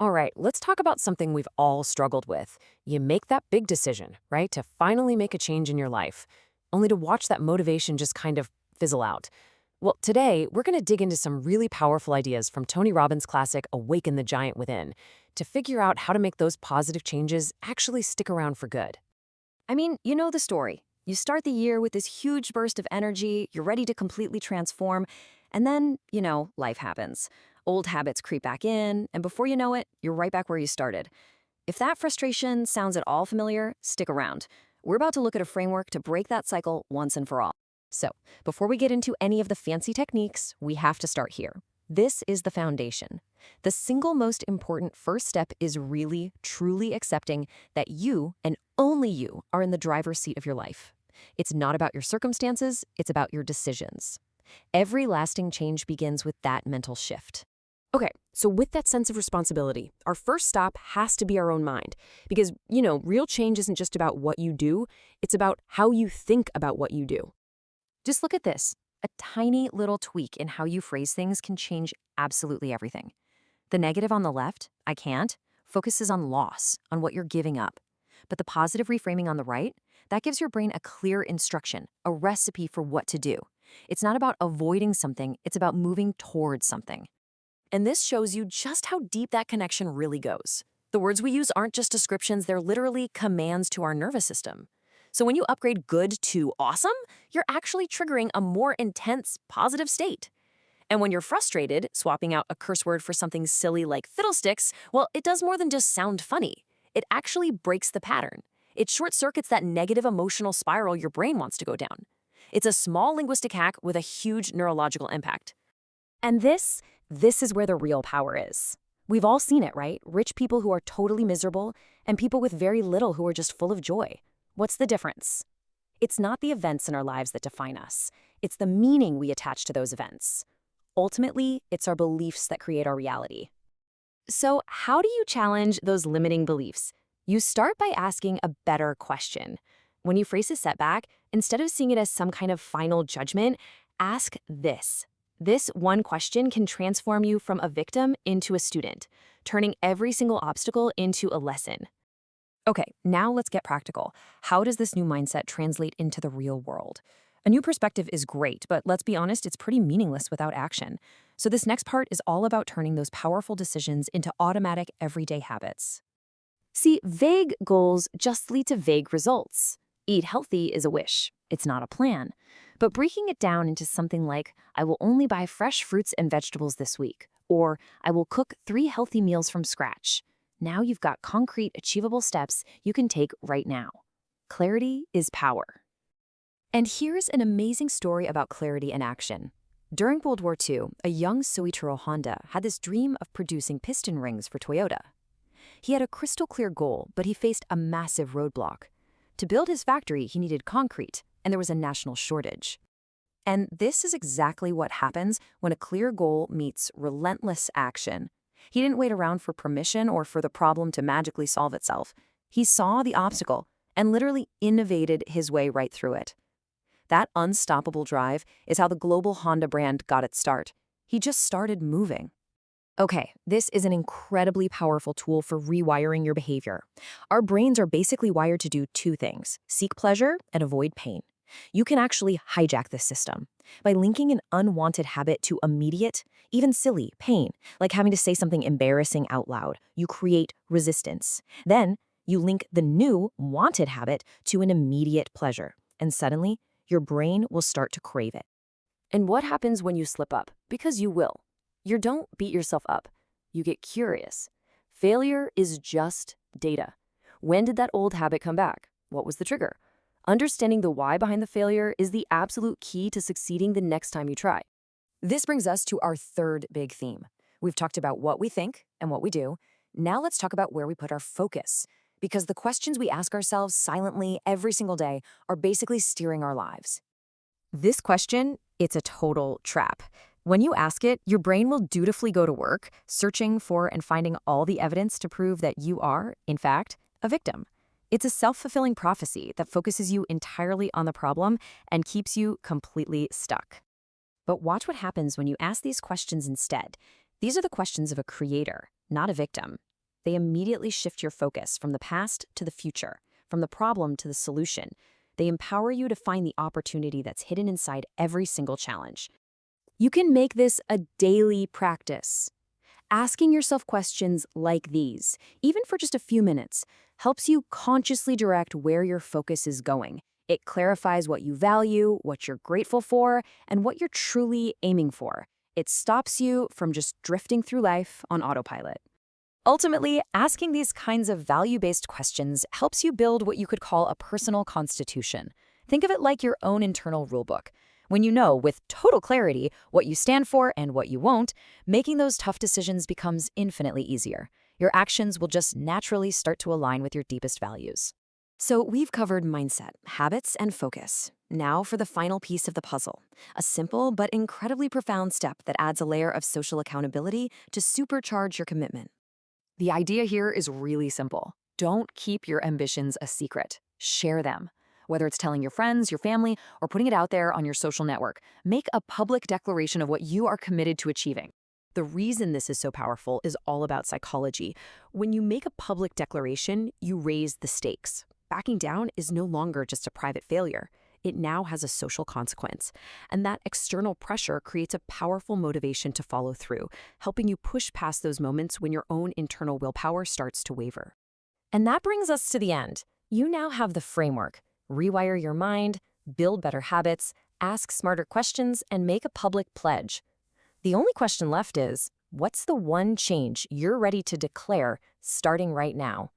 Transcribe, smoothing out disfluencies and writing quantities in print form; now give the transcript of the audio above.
All right, let's talk about something we've all struggled with. You make that big decision, right, to finally make a change in your life, only to watch that motivation just kind of fizzle out. Well, today, we're going to dig into some really powerful ideas from Tony Robbins' classic Awaken the Giant Within to figure out how to make those positive changes actually stick around for good. I mean, you know the story. You start the year with this huge burst of energy, you're ready to completely transform, and then, life happens. Old habits creep back in, and before you know it, you're right back where you started. If that frustration sounds at all familiar, stick around. We're about to look at a framework to break that cycle once and for all. So, before we get into any of the fancy techniques, we have to start here. This is the foundation. The single most important first step is really, truly accepting that you, and only you, are in the driver's seat of your life. It's not about your circumstances, it's about your decisions. Every lasting change begins with that mental shift. Okay, so with that sense of responsibility, our first stop has to be our own mind. Because, real change isn't just about what you do, it's about how you think about what you do. Just look at this. A tiny little tweak in how you phrase things can change absolutely everything. The negative on the left, I can't, focuses on loss, on what you're giving up. But the positive reframing on the right, that gives your brain a clear instruction, a recipe for what to do. It's not about avoiding something, it's about moving towards something. And this shows you just how deep that connection really goes. The words we use aren't just descriptions, they're literally commands to our nervous system. So when you upgrade good to awesome, you're actually triggering a more intense, positive state. And when you're frustrated, swapping out a curse word for something silly like fiddlesticks, well, it does more than just sound funny. It actually breaks the pattern. It short-circuits that negative emotional spiral your brain wants to go down. It's a small linguistic hack with a huge neurological impact. And this is where the real power is. We've all seen it, right? Rich people who are totally miserable and people with very little who are just full of joy. What's the difference? It's not the events in our lives that define us. It's the meaning we attach to those events. Ultimately, it's our beliefs that create our reality. So, how do you challenge those limiting beliefs? You start by asking a better question. When you face a setback, instead of seeing it as some kind of final judgment, ask this. This one question can transform you from a victim into a student, turning every single obstacle into a lesson. Okay, now let's get practical. How does this new mindset translate into the real world? A new perspective is great, but let's be honest, it's pretty meaningless without action. So this next part is all about turning those powerful decisions into automatic, everyday habits. See, vague goals just lead to vague results. Eat healthy is a wish. It's not a plan. But breaking it down into something like, I will only buy fresh fruits and vegetables this week, or I will cook 3 healthy meals from scratch. Now you've got concrete, achievable steps you can take right now. Clarity is power. And here's an amazing story about clarity in action. During World War II, a young Soichiro Honda had this dream of producing piston rings for Toyota. He had a crystal clear goal, but he faced a massive roadblock. To build his factory, he needed concrete, and there was a national shortage. And this is exactly what happens when a clear goal meets relentless action. He didn't wait around for permission or for the problem to magically solve itself. He saw the obstacle and literally innovated his way right through it. That unstoppable drive is how the global Honda brand got its start. He just started moving. Okay, this is an incredibly powerful tool for rewiring your behavior. Our brains are basically wired to do 2 things: seek pleasure and avoid pain. You can actually hijack this system by linking an unwanted habit to immediate, even silly, pain, like having to say something embarrassing out loud. You create resistance. Then you link the new, wanted habit to an immediate pleasure, and suddenly your brain will start to crave it. And what happens when you slip up? Because you will. You don't beat yourself up. You get curious. Failure is just data. When did that old habit come back? What was the trigger? Understanding the why behind the failure is the absolute key to succeeding the next time you try. This brings us to our third big theme. We've talked about what we think and what we do. Now let's talk about where we put our focus. Because the questions we ask ourselves silently every single day are basically steering our lives. This question, it's a total trap. When you ask it, your brain will dutifully go to work, searching for and finding all the evidence to prove that you are, in fact, a victim. It's a self-fulfilling prophecy that focuses you entirely on the problem and keeps you completely stuck. But watch what happens when you ask these questions instead. These are the questions of a creator, not a victim. They immediately shift your focus from the past to the future, from the problem to the solution. They empower you to find the opportunity that's hidden inside every single challenge. You can make this a daily practice. Asking yourself questions like these, even for just a few minutes, helps you consciously direct where your focus is going. It clarifies what you value, what you're grateful for, and what you're truly aiming for. It stops you from just drifting through life on autopilot. Ultimately, asking these kinds of value-based questions helps you build what you could call a personal constitution. Think of it like your own internal rulebook. When you know with total clarity what you stand for and what you won't, making those tough decisions becomes infinitely easier. Your actions will just naturally start to align with your deepest values. So we've covered mindset, habits, and focus. Now for the final piece of the puzzle, a simple but incredibly profound step that adds a layer of social accountability to supercharge your commitment. The idea here is really simple. Don't keep your ambitions a secret. Share them. Whether it's telling your friends, your family, or putting it out there on your social network, make a public declaration of what you are committed to achieving. The reason this is so powerful is all about psychology. When you make a public declaration, you raise the stakes. Backing down is no longer just a private failure. It now has a social consequence. And that external pressure creates a powerful motivation to follow through, helping you push past those moments when your own internal willpower starts to waver. And that brings us to the end. You now have the framework. Rewire your mind, build better habits, ask smarter questions, and make a public pledge. The only question left is, what's the one change you're ready to declare starting right now?